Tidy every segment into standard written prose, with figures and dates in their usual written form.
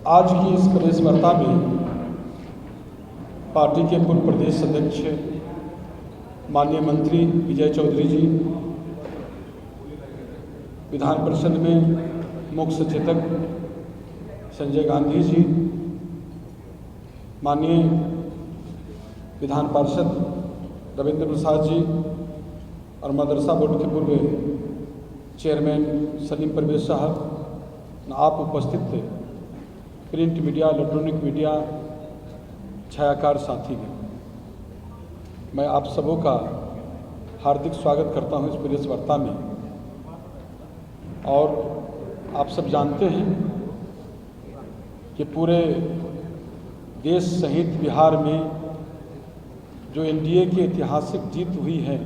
आज की इस प्रेस वार्ता में पार्टी के पूर्व प्रदेश अध्यक्ष माननीय मंत्री विजय चौधरी जी, विधान परिषद में मुख्य सचेतक संजय गांधी जी, माननीय विधान पार्षद रविंद्र प्रसाद जी और मदरसा बोर्ड के पूर्व चेयरमैन सलीम परवेज साहब, आप उपस्थित थे, प्रिंट मीडिया, इलेक्ट्रॉनिक मीडिया, छायाकार साथीगण, मैं आप सबों का हार्दिक स्वागत करता हूं इस प्रेस वार्ता में। और आप सब जानते हैं कि पूरे देश सहित बिहार में जो एनडीए की ऐतिहासिक जीत हुई है,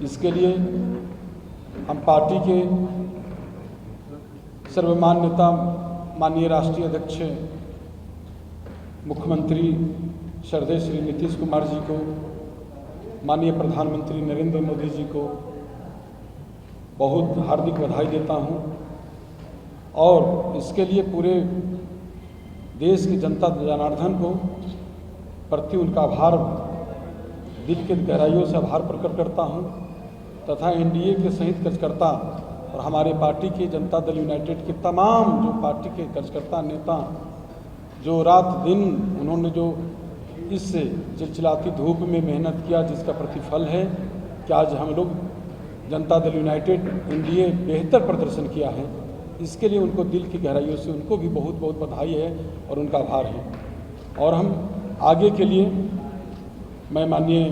इसके लिए हम पार्टी के सर्वमान्य नेता माननीय राष्ट्रीय अध्यक्ष मुख्यमंत्री श्रद्धेय श्री नीतीश कुमार जी को, माननीय प्रधानमंत्री नरेंद्र मोदी जी को बहुत हार्दिक बधाई देता हूं और इसके लिए पूरे देश की जनता जनार्दन को प्रति उनका आभार, दिल के गहराइयों से आभार प्रकट करता हूं तथा एनडीए के सहित कार्यकर्ता और हमारे पार्टी के जनता दल यूनाइटेड के तमाम जो पार्टी के कार्यकर्ता नेता जो रात दिन उन्होंने जो इस चिलचिलाती धूप में मेहनत किया, जिसका प्रतिफल है कि आज हम लोग जनता दल यूनाइटेड एनडीए बेहतर प्रदर्शन किया है। इसके लिए उनको दिल की गहराइयों से उनको भी बहुत बहुत बधाई है और उनका आभार है। और हम आगे के लिए मैं माननीय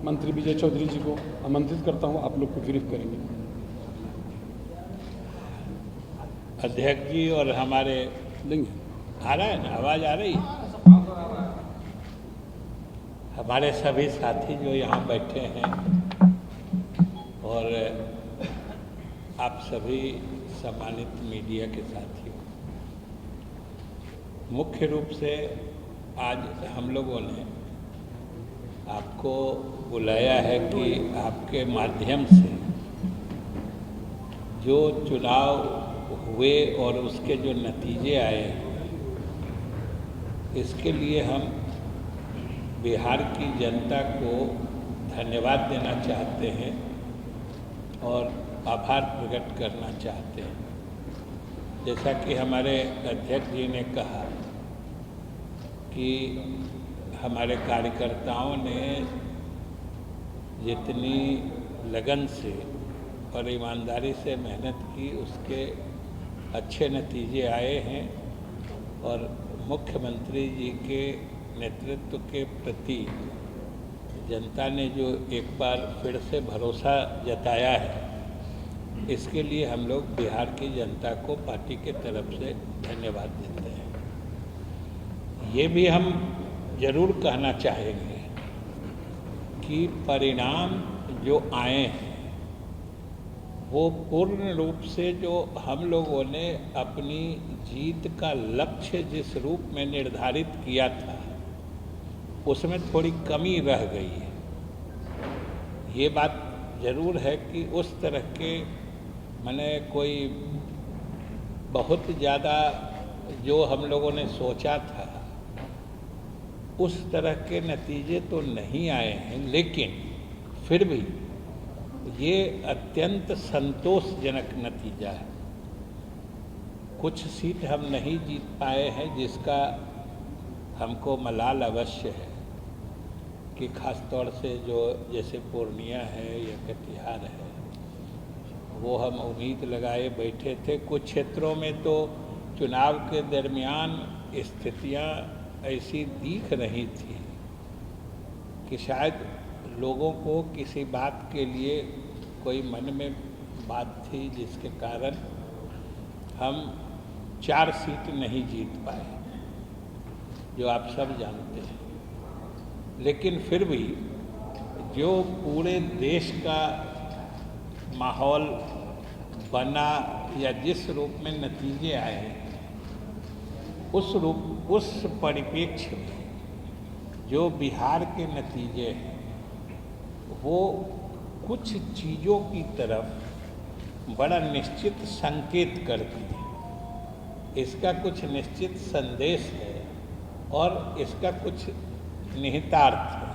मंत्री विजय चौधरी जी को आमंत्रित करता हूं, आप लोग को ब्रीफ करेंगे। अध्यक्ष जी और हमारे आ रहा है ना, आवाज़ आ रही है? हमारे सभी साथी जो यहाँ बैठे हैं और आप सभी सम्मानित मीडिया के साथियों, मुख्य रूप से आज हम लोगों ने आपको बुलाया है कि आपके माध्यम से जो चुनाव हुए और उसके जो नतीजे आए, इसके लिए हम बिहार की जनता को धन्यवाद देना चाहते हैं और आभार प्रकट करना चाहते हैं। जैसा कि हमारे अध्यक्ष जी ने कहा कि हमारे कार्यकर्ताओं ने जितनी लगन से और ईमानदारी से मेहनत की, उसके अच्छे नतीजे आए हैं और मुख्यमंत्री जी के नेतृत्व के प्रति जनता ने जो एक बार फिर से भरोसा जताया है, इसके लिए हम लोग बिहार की जनता को पार्टी के तरफ से धन्यवाद देते हैं। ये भी हम जरूर कहना चाहेंगे कि परिणाम जो आए हैं वो पूर्ण रूप से जो हम लोगों ने अपनी जीत का लक्ष्य जिस रूप में निर्धारित किया था, उसमें थोड़ी कमी रह गई है। ये बात जरूर है कि उस तरह के मैंने कोई बहुत ज़्यादा जो हम लोगों ने सोचा था उस तरह के नतीजे तो नहीं आए हैं, लेकिन फिर भी ये अत्यंत संतोषजनक नतीजा है। कुछ सीट हम नहीं जीत पाए हैं, जिसका हमको मलाल अवश्य है कि खास तौर से जो जैसे पूर्णिया है या कटिहार है, वो हम उम्मीद लगाए बैठे थे। कुछ क्षेत्रों में तो चुनाव के दरमियान स्थितियां ऐसी दिख रही थी कि शायद लोगों को किसी बात के लिए कोई मन में बात थी, जिसके कारण हम 4 सीट नहीं जीत पाए, जो आप सब जानते हैं। लेकिन फिर भी जो पूरे देश का माहौल बना या जिस रूप में नतीजे आए, उस परिप्रेक्ष्य में जो बिहार के नतीजे हैं वो कुछ चीज़ों की तरफ बड़ा निश्चित संकेत करती है। इसका कुछ निश्चित संदेश है और इसका कुछ निहितार्थ है।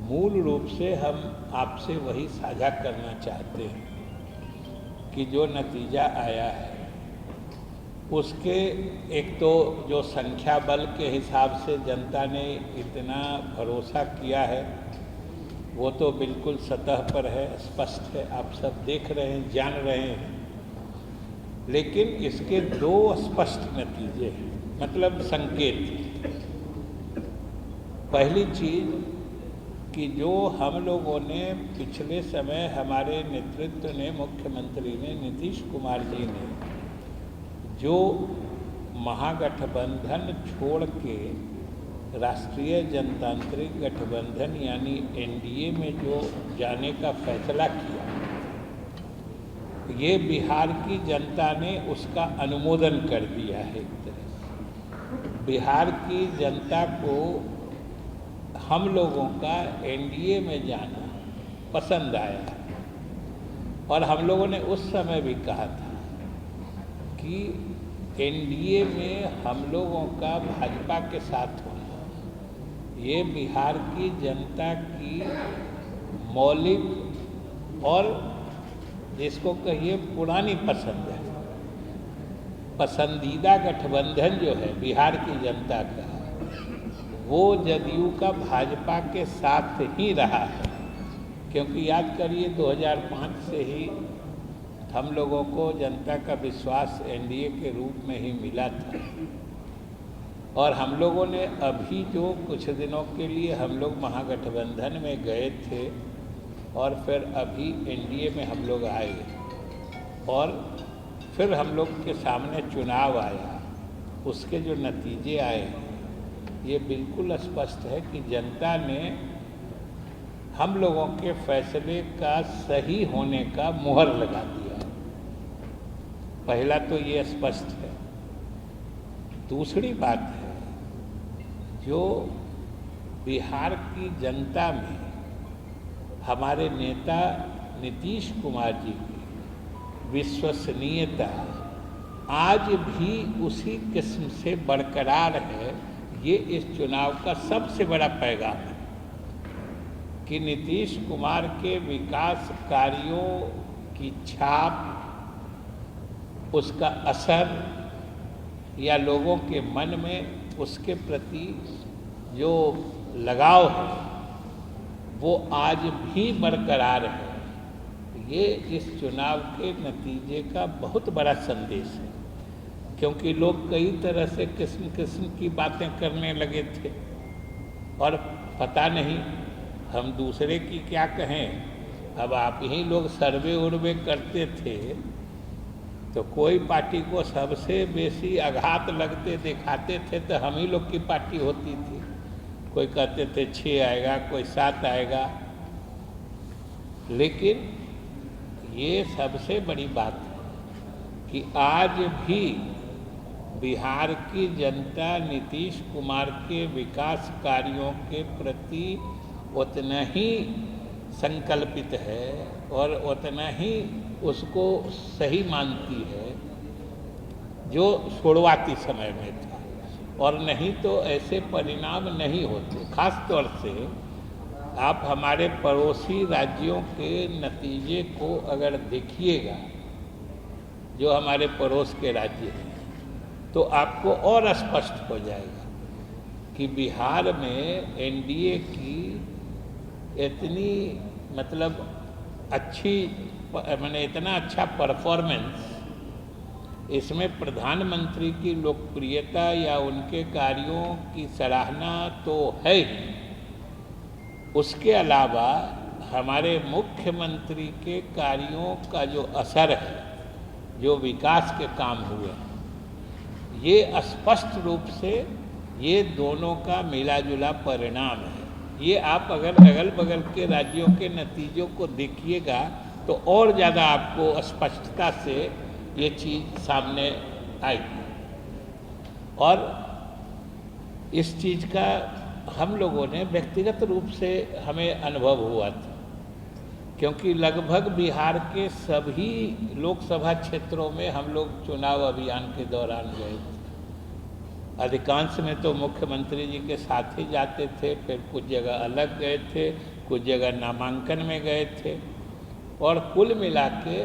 मूल रूप से हम आपसे वही साझा करना चाहते हैं कि जो नतीजा आया है उसके एक तो जो संख्या बल के हिसाब से जनता ने इतना भरोसा किया है वो तो बिल्कुल सतह पर है, स्पष्ट है, आप सब देख रहे हैं, जान रहे हैं। लेकिन इसके दो स्पष्ट नतीजे हैं, मतलब संकेत। पहली चीज कि जो हम लोगों ने पिछले समय हमारे नेतृत्व ने, मुख्यमंत्री ने, नीतीश कुमार जी ने जो महागठबंधन छोड़ के राष्ट्रीय जनतांत्रिक गठबंधन यानी एनडीए में जो जाने का फैसला किया, ये बिहार की जनता ने उसका अनुमोदन कर दिया है। एक तरह से बिहार की जनता को हम लोगों का एनडीए में जाना पसंद आया और हम लोगों ने उस समय भी कहा था कि एनडीए में हम लोगों का भाजपा के साथ होना ये बिहार की जनता की मौलिक और जिसको कहिए पुरानी पसंद है। पसंदीदा गठबंधन जो है बिहार की जनता का, वो जदयू का भाजपा के साथ ही रहा है। क्योंकि याद करिए 2005 से ही हम लोगों को जनता का विश्वास एनडीए के रूप में ही मिला था और हम लोगों ने अभी जो कुछ दिनों के लिए हम लोग महागठबंधन में गए थे और फिर अभी एनडीए में हम लोग आए और फिर हम लोग के सामने चुनाव आया, उसके जो नतीजे आए ये बिल्कुल स्पष्ट है कि जनता ने हम लोगों के फैसले का सही होने का मुहर लगा दिया। पहला तो ये स्पष्ट है। दूसरी बात है, जो बिहार की जनता में हमारे नेता नीतीश कुमार जी की विश्वसनीयता आज भी उसी किस्म से बरकरार है। ये इस चुनाव का सबसे बड़ा पैगाम है कि नीतीश कुमार के विकास कार्यों की छाप, उसका असर या लोगों के मन में उसके प्रति जो लगाव है वो आज भी बरकरार है। ये इस चुनाव के नतीजे का बहुत बड़ा संदेश है, क्योंकि लोग कई तरह से किस्म किस्म की बातें करने लगे थे और पता नहीं हम दूसरे की क्या कहें। अब आप ही लोग सर्वे उर्वे करते थे तो कोई पार्टी को सबसे बेसी आघात लगते दिखाते थे तो हम ही लोग की पार्टी होती थी। कोई कहते थे 6 आएगा, कोई 7 आएगा। लेकिन ये सबसे बड़ी बात है कि आज भी बिहार की जनता नीतीश कुमार के विकास कार्यों के प्रति उतना ही संकल्पित है और उतना ही उसको सही मानती है जो शुरुआती समय में था, और नहीं तो ऐसे परिणाम नहीं होते। खास तौर से आप हमारे पड़ोसी राज्यों के नतीजे को अगर देखिएगा, जो हमारे पड़ोस के राज्य हैं, तो आपको और स्पष्ट हो जाएगा कि बिहार में एनडीए की इतनी मतलब अच्छी मैंने इतना अच्छा परफॉर्मेंस, इसमें प्रधानमंत्री की लोकप्रियता या उनके कार्यों की सराहना तो है ही, उसके अलावा हमारे मुख्यमंत्री के कार्यों का जो असर है, जो विकास के काम हुए, ये स्पष्ट रूप से ये दोनों का मिला जुला परिणाम है। ये आप अगर अगल बगल के राज्यों के नतीजों को देखिएगा तो और ज़्यादा आपको स्पष्टता से ये चीज़ सामने आएगी। और इस चीज़ का हम लोगों ने व्यक्तिगत रूप से हमें अनुभव हुआ था क्योंकि लगभग बिहार के सभी लोकसभा क्षेत्रों में हम लोग चुनाव अभियान के दौरान गए थे। अधिकांश में तो मुख्यमंत्री जी के साथ ही जाते थे, फिर कुछ जगह अलग गए थे, कुछ जगह नामांकन में गए थे, और कुल मिला के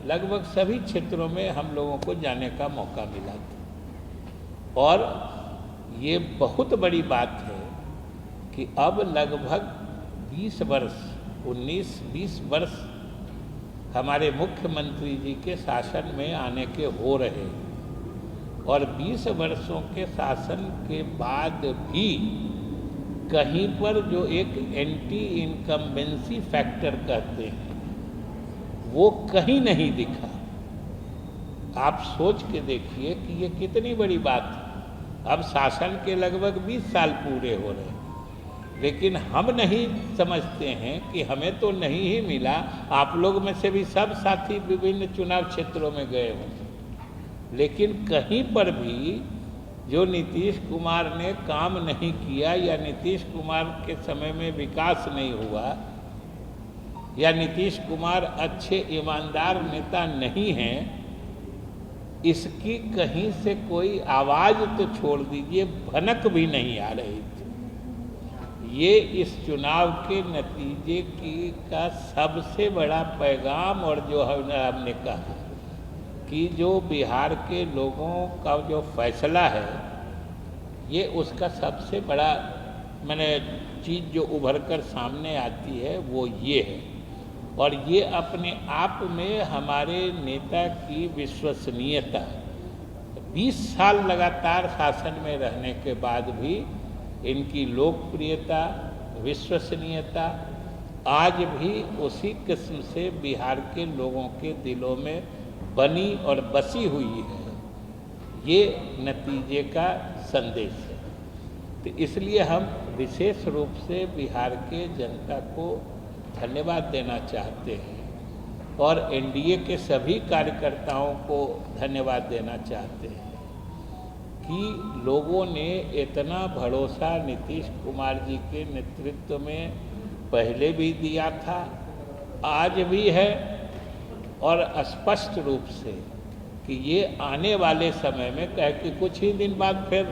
लगभग सभी क्षेत्रों में हम लोगों को जाने का मौका मिला था। और ये बहुत बड़ी बात है कि अब लगभग 20 वर्ष 19-20 वर्ष हमारे मुख्यमंत्री जी के शासन में आने के हो रहे, और 20 वर्षों के शासन के बाद भी कहीं पर जो एक एंटी इनकम्बेंसी फैक्टर कहते हैं वो कहीं नहीं दिखा। आप सोच के देखिए कि ये कितनी बड़ी बात है। अब शासन के लगभग 20 साल पूरे हो रहे हैं, लेकिन हम नहीं समझते हैं कि हमें तो नहीं ही मिला। आप लोग में से भी सब साथी विभिन्न चुनाव क्षेत्रों में गए होंगे, लेकिन कहीं पर भी जो नीतीश कुमार ने काम नहीं किया, या नीतीश कुमार के समय में विकास नहीं हुआ, या नीतीश कुमार अच्छे ईमानदार नेता नहीं हैं, इसकी कहीं से कोई आवाज़ तो छोड़ दीजिए, भनक भी नहीं आ रही थी। ये इस चुनाव के नतीजे का सबसे बड़ा पैगाम, और जो हमने कहा कि जो बिहार के लोगों का जो फैसला है, ये उसका सबसे बड़ा चीज़ जो उभर कर सामने आती है वो ये है। और ये अपने आप में हमारे नेता की विश्वसनीयता, 20 साल लगातार शासन में रहने के बाद भी इनकी लोकप्रियता, विश्वसनीयता आज भी उसी किस्म से बिहार के लोगों के दिलों में बनी और बसी हुई है। ये नतीजे का संदेश है। तो इसलिए हम विशेष रूप से बिहार के जनता को धन्यवाद देना चाहते हैं, और एनडीए के सभी कार्यकर्ताओं को धन्यवाद देना चाहते हैं कि लोगों ने इतना भरोसा नीतीश कुमार जी के नेतृत्व में पहले भी दिया था, आज भी है, और स्पष्ट रूप से कि ये आने वाले समय में कह कि कुछ ही दिन बाद फिर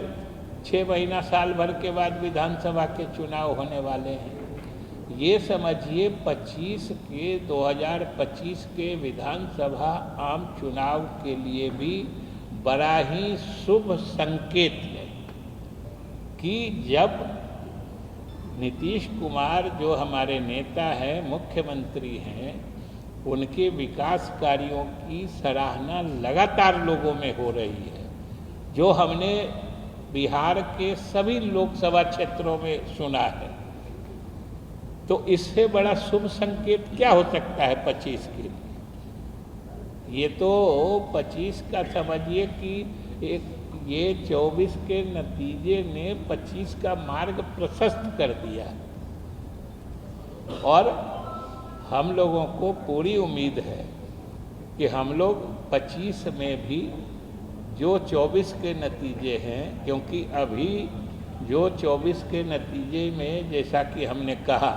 6 महीना साल भर के बाद विधानसभा के चुनाव होने वाले हैं। ये समझिए 2025 के विधानसभा आम चुनाव के लिए भी बड़ा ही शुभ संकेत है कि जब नीतीश कुमार जो हमारे नेता हैं, मुख्यमंत्री हैं, उनके विकास कार्यों की सराहना लगातार लोगों में हो रही है, जो हमने बिहार के सभी लोकसभा क्षेत्रों में सुना है। तो इससे बड़ा शुभ संकेत क्या हो सकता है 25 के लिए। ये तो 25 का समझिए कि ये 24 के नतीजे ने 25 का मार्ग प्रशस्त कर दिया, और हम लोगों को पूरी उम्मीद है कि हम लोग 25 में भी जो 24 के नतीजे हैं, क्योंकि अभी जो 24 के नतीजे में जैसा कि हमने कहा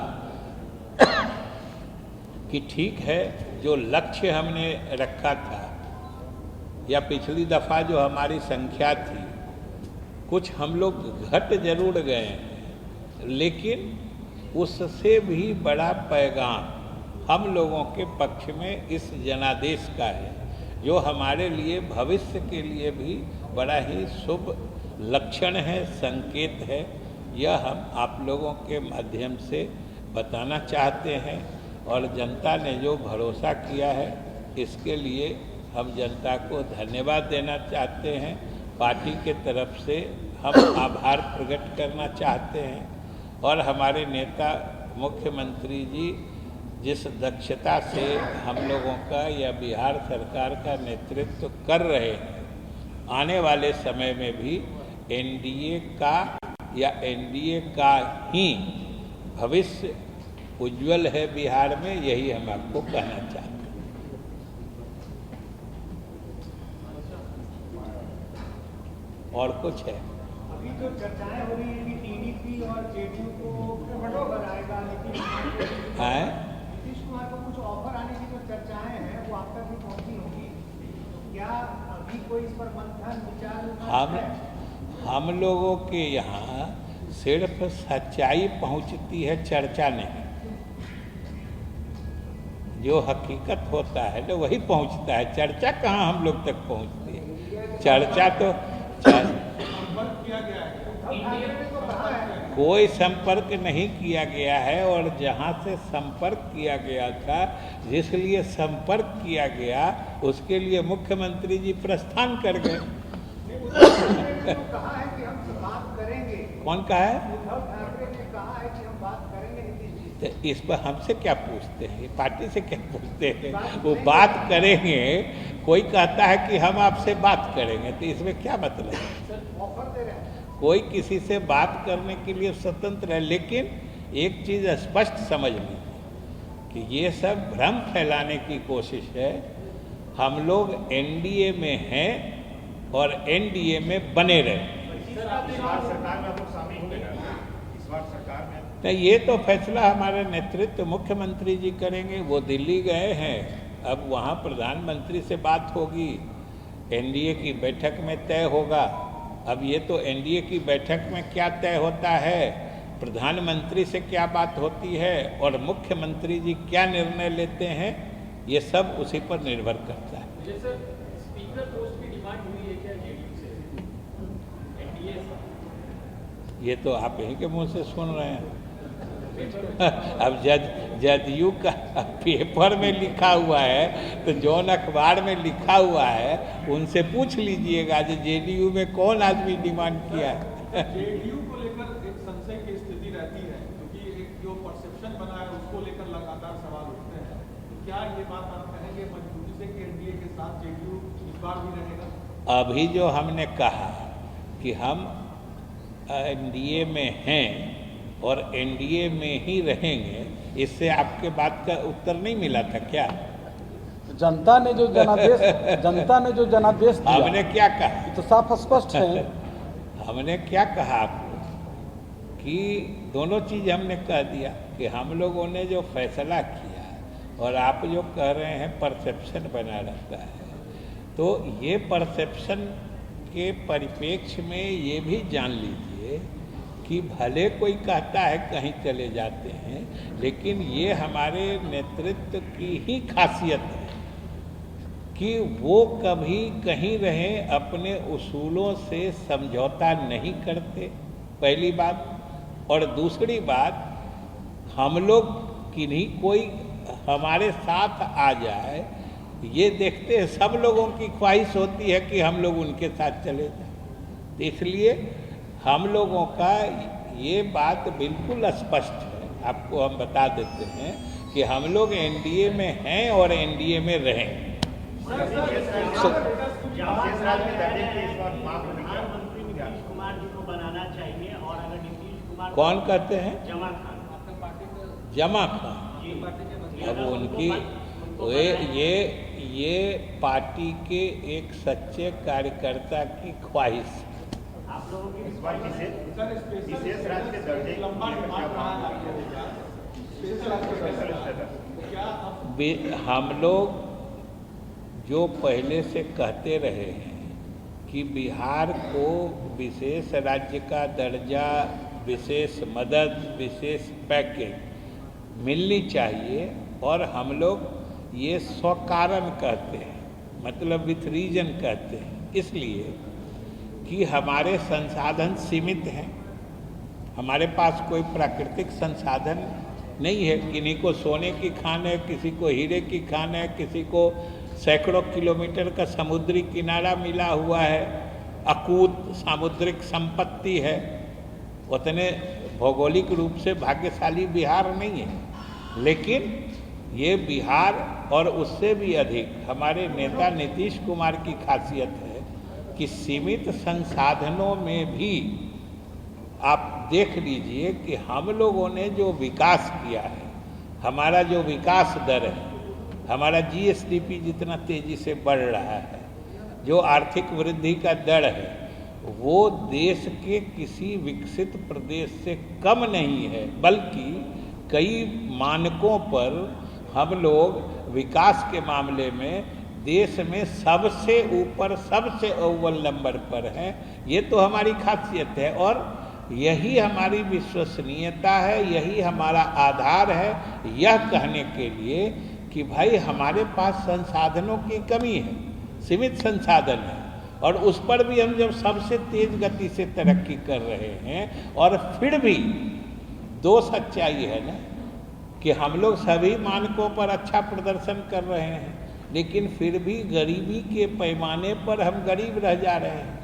कि ठीक है, जो लक्ष्य हमने रखा था, या पिछली दफ़ा जो हमारी संख्या थी, कुछ हम लोग घट जरूर गए हैं, लेकिन उससे भी बड़ा पैगाम हम लोगों के पक्ष में इस जनादेश का है, जो हमारे लिए भविष्य के लिए भी बड़ा ही शुभ लक्षण है, संकेत है। यह हम आप लोगों के माध्यम से बताना चाहते हैं, और जनता ने जो भरोसा किया है इसके लिए हम जनता को धन्यवाद देना चाहते हैं। पार्टी के तरफ से हम आभार प्रकट करना चाहते हैं, और हमारे नेता मुख्यमंत्री जी जिस दक्षता से हम लोगों का या बिहार सरकार का नेतृत्व कर रहे हैं, आने वाले समय में भी एनडीए का या एनडीए का ही भविष्य उज्जवल है बिहार में, यही हम आपको कहना चाहते हैं। और कुछ है? अभी जो चर्चाएं हो रही है कि टीडीपी और जेडीयू को गठबंधन बनाएगा, लेकिन है नीतीश कुमार को कुछ ऑफर आने की जो चर्चाएं हैं वो आप तक भी पहुंची होंगी, तो क्या अभी कोई इस पर मंथन विचार है? हम लोगों के यहाँ सिर्फ सच्चाई पहुंचती है, चर्चा नहीं। जो हकीकत होता है तो वही पहुंचता है, चर्चा कहाँ हम लोग तक पहुंचती है। चर्चा तो कोई संपर्क नहीं किया गया है, और जहाँ से संपर्क किया गया था, जिस लिए संपर्क किया गया, उसके लिए मुख्यमंत्री जी प्रस्थान कर गए। कहा है कि हम बात करेंगे। कौन कहा है? उद्धव ठाकरे ने कहा है कि हम बात करेंगे नीतीश जी। तो इस पर हमसे क्या पूछते हैं, पार्टी से क्या पूछते हैं? वो बात करेंगे, कोई कहता है कि हम आपसे बात करेंगे, तो इसमें क्या मतलब है? ऑफर दे रहे हैं। कोई किसी से बात करने के लिए स्वतंत्र है, लेकिन एक चीज़ स्पष्ट समझ लीजिए कि ये सब भ्रम फैलाने की कोशिश है। हम लोग एनडीए में हैं और एनडीए में बने रहे। सरकार में लोग शामिल हो गए, इस बार सरकार में तो ये तो फैसला हमारे नेतृत्व मुख्यमंत्री जी करेंगे। वो दिल्ली गए हैं, अब वहाँ प्रधानमंत्री से बात होगी, एनडीए की बैठक में तय होगा। अब ये तो एनडीए की बैठक में क्या तय होता है, प्रधानमंत्री से क्या बात होती है, और मुख्यमंत्री जी क्या निर्णय लेते हैं, ये सब उसी पर निर्भर करता है। जैसे स्पीकर पोस्ट की डिमांड हुई है क्या जेडीयू से, एनडीए से? ये तो आप यहीं के मुंह से सुन रहे हैं। अब जदयू का पेपर में लिखा हुआ है, तो जौन अखबार में लिखा हुआ है उनसे पूछ लीजिएगा जो जेडीयू में कौन आदमी डिमांड किया है। जेडीयू को लेकर एक संशय की स्थिति रहती है, क्योंकि एक जो परसेप्शन बना है उसको लेकर लगातार सवाल उठते हैं। तो क्या ये बात आप कहेंगे मजबूती से कि एनडीए के साथ जेडीयू इस बार भी रहेगा? अभी जो हमने कहा कि हम एनडीए में हैं और एनडीए में ही रहेंगे, इससे आपके बात का उत्तर नहीं मिला था क्या? जनता ने जो जनादेश दिया, हमने क्या कहा? तो साफ स्पष्ट है। हमने क्या कहा आपको कि दोनों चीज़ हमने कह दिया कि हम लोगों ने जो फैसला किया, और आप जो कह रहे हैं परसेप्शन बना रहता है, तो ये परसेप्शन के परिप्रेक्ष्य में ये भी जान लीजिए कि भले कोई कहता है कहीं चले जाते हैं, लेकिन ये हमारे नेतृत्व की ही खासियत है कि वो कभी कहीं रहे अपने उसूलों से समझौता नहीं करते, पहली बात। और दूसरी बात, हम लोग किन्हीं कोई हमारे साथ आ जाए, ये देखते हैं, सब लोगों की ख्वाहिश होती है कि हम लोग उनके साथ चले जाएं। तो इसलिए हम लोगों का ये बात बिल्कुल स्पष्ट है, आपको हम बता देते हैं कि हम लोग एनडीए में हैं और एनडीए में रहें। प्रधानमंत्री नीतीश कुमार जी को बनाना चाहिए, और अगर नीतीश कुमार कौन कहते हैं? जमा खान जमा खान। अब उनकी ये पार्टी के एक सच्चे कार्यकर्ता की ख्वाहिश। आप लोगों की इस बार विशेष राज्य के दर्जे हम लोग जो पहले से कहते रहे हैं कि बिहार को विशेष राज्य का दर्जा, विशेष मदद, विशेष पैकेज मिलनी चाहिए, और हम लोग ये स्वकारण कहते हैं, मतलब विथ रीजन कहते हैं, इसलिए कि हमारे संसाधन सीमित हैं। हमारे पास कोई प्राकृतिक संसाधन नहीं है, किन्हीं को सोने की खान है, किसी को हीरे की खान है, किसी को सैकड़ों किलोमीटर का समुद्री किनारा मिला हुआ है, अकूत सामुद्रिक संपत्ति है। उतने भौगोलिक रूप से भाग्यशाली बिहार नहीं है, लेकिन ये बिहार और उससे भी अधिक हमारे नेता नीतीश कुमार की खासियत है कि सीमित संसाधनों में भी आप देख लीजिए कि हम लोगों ने जो विकास किया है, हमारा जो विकास दर है, हमारा जीएसडीपी जितना तेजी से बढ़ रहा है, जो आर्थिक वृद्धि का दर है, वो देश के किसी विकसित प्रदेश से कम नहीं है, बल्कि कई मानकों पर हम लोग विकास के मामले में देश में सबसे ऊपर, सबसे अव्वल नंबर पर हैं। ये तो हमारी खासियत है और यही हमारी विश्वसनीयता है, यही हमारा आधार है यह कहने के लिए कि भाई हमारे पास संसाधनों की कमी है, सीमित संसाधन है, और उस पर भी हम जब सबसे तेज गति से तरक्की कर रहे हैं, और फिर भी दो सच्चाई है ना कि हम लोग सभी मानकों पर अच्छा प्रदर्शन कर रहे हैं, लेकिन फिर भी गरीबी के पैमाने पर हम गरीब रह जा रहे हैं।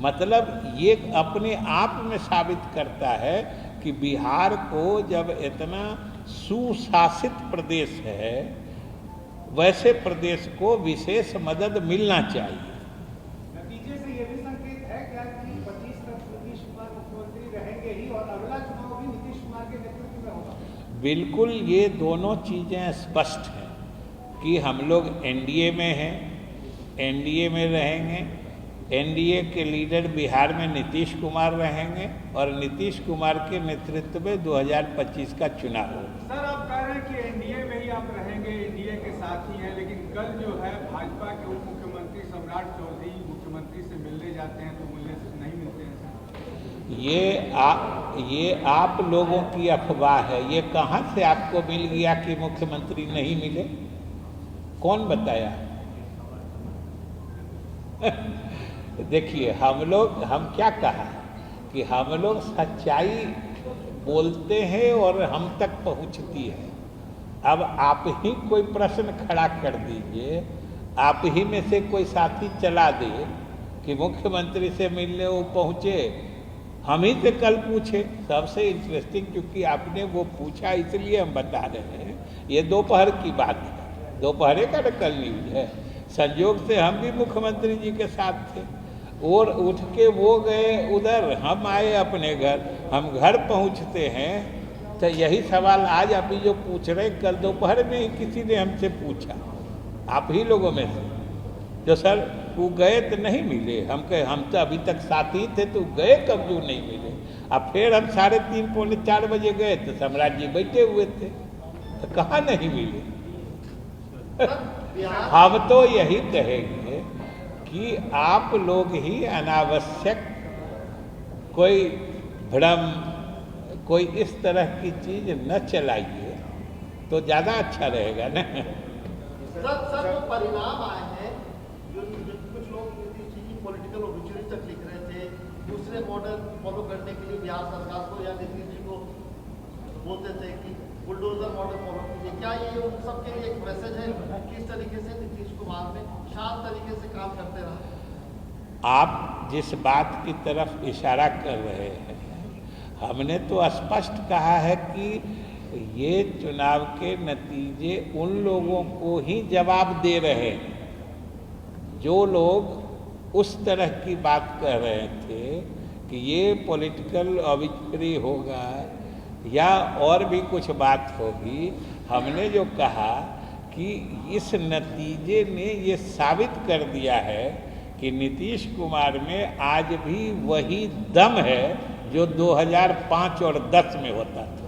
मतलब ये अपने आप में साबित करता है कि बिहार को जब इतना सुशासित प्रदेश है, वैसे प्रदेश को विशेष मदद मिलना चाहिए। नतीजे से ये भी संकेत है क्या कि 25 तक नीतीश कुमार मुख्यमंत्री रहेंगे ही और अगला चुनाव भी नीतीश कुमार के नेतृत्व में होगा? बिल्कुल, ये दोनों चीज़ें स्पष्ट हैं कि हम लोग एनडीए में हैं, एनडीए में रहेंगे, एनडीए के लीडर बिहार में नीतीश कुमार रहेंगे और नीतीश कुमार के नेतृत्व में 2025 का चुनाव होगा। सर, आप कह रहे हैं कि एनडीए में ही आप रहेंगे, एनडीए के साथ ही हैं, लेकिन कल जो है भाजपा के उप मुख्यमंत्री सम्राट चौधरी मुख्यमंत्री से मिलने जाते हैं तो नहीं मिलते हैं सर? ये आप लोगों की अफवाह है। ये कहाँ से आपको मिल गया कि मुख्यमंत्री नहीं मिले? कौन बताया? देखिए, हम क्या कहा कि हम लोग सच्चाई बोलते हैं और हम तक पहुंचती है। अब आप ही कोई प्रश्न खड़ा कर दीजिए, आप ही में से कोई साथी चला दे कि मुख्यमंत्री से मिलने वो पहुंचे, हम ही से कल पूछे। सबसे इंटरेस्टिंग क्योंकि आपने वो पूछा इसलिए हम बता रहे हैं, ये दोपहर की बात है, दोपहर का कल न्यूज है। संयोग से हम भी मुख्यमंत्री जी के साथ थे और उठ के वो गए उधर, हम आए अपने घर। हम घर पहुंचते हैं तो यही सवाल आज अभी जो पूछ रहे, कल दोपहर में ही किसी ने हमसे पूछा, आप ही लोगों में से, जो सर वो गए तो नहीं मिले। हम कहे हम तो अभी तक साथ ही थे, तो गए कब जो नहीं मिले। अब फिर हम 3:30 पौने 4 बजे गए तो सम्राट जी बैठे हुए थे, तो कहाँ नहीं मिले। हम तो यही कहेंगे कि आप लोग ही अनावश्यक कोई भ्रम, कोई इस तरह की चीज न चलाइए तो ज़्यादा अच्छा रहेगा ना। सर जो परिणाम आए हैं, जो कुछ लोग नीतीश जी की पॉलिटिकल ऑब्जेक्टिव तक लिख रहे थे, दूसरे मॉडल फॉलो करने के लिए बिहार सरकार को या नीतीश जी को बोलते थे कि बुलडोजर मॉडल फॉलो कीजिए, क्या ये उन सबके लिए एक मैसेज है? किस तरीके से नीतीश कुमार ने शांत तरीके से काम करते रहे? आप जिस बात की तरफ इशारा कर रहे हैं, हमने तो स्पष्ट कहा है कि ये चुनाव के नतीजे उन लोगों को ही जवाब दे रहे हैं जो लोग उस तरह की बात कर रहे थे कि ये पॉलिटिकल ऑब्जेक्टिव होगा या और भी कुछ बात होगी। हमने जो कहा कि इस नतीजे ने ये साबित कर दिया है कि नीतीश कुमार में आज भी वही दम है जो 2005 और 10 में होता था।